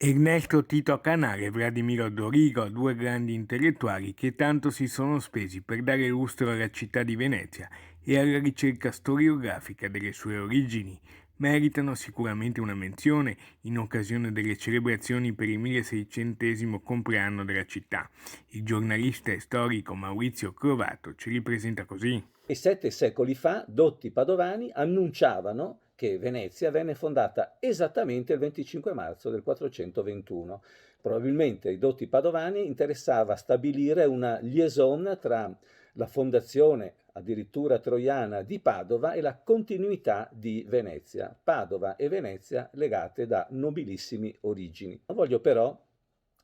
Ernesto Tito Canale e Vladimiro Dorigo, due grandi intellettuali che tanto si sono spesi per dare lustro alla città di Venezia e alla ricerca storiografica delle sue origini, meritano sicuramente una menzione in occasione delle celebrazioni per il 1600° compleanno della città. Il giornalista e storico Maurizio Crovato ce li presenta così. E 7 secoli fa dotti padovani annunciavano che Venezia venne fondata esattamente il 25 marzo del 421. Probabilmente ai dotti padovani interessava stabilire una liaison tra la fondazione addirittura troiana di Padova e la continuità di Venezia. Padova e Venezia legate da nobilissime origini. Voglio però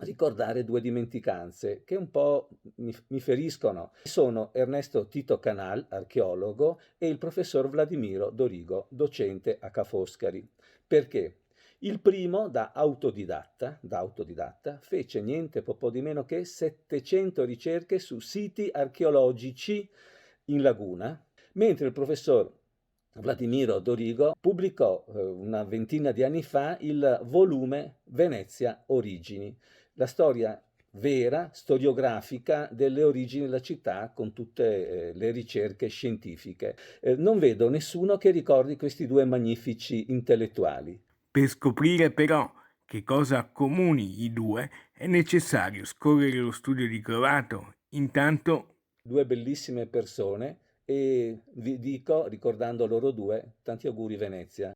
ricordare due dimenticanze che un po' mi feriscono. Sono Ernesto Tito Canal, archeologo, e il professor Vladimiro Dorigo, docente a Ca' Foscari. Perché? Il primo, da autodidatta, fece niente po' di meno che 700 ricerche su siti archeologici in laguna, mentre il professor Vladimiro Dorigo pubblicò una ventina di anni fa il volume Venezia Origini, la storia vera, storiografica delle origini della città con tutte le ricerche scientifiche. Non vedo nessuno che ricordi questi due magnifici intellettuali. Per scoprire però che cosa accomuni i due è necessario scorrere lo studio di Crovato. Intanto Due bellissime persone e vi dico, ricordando loro due, tanti auguri Venezia.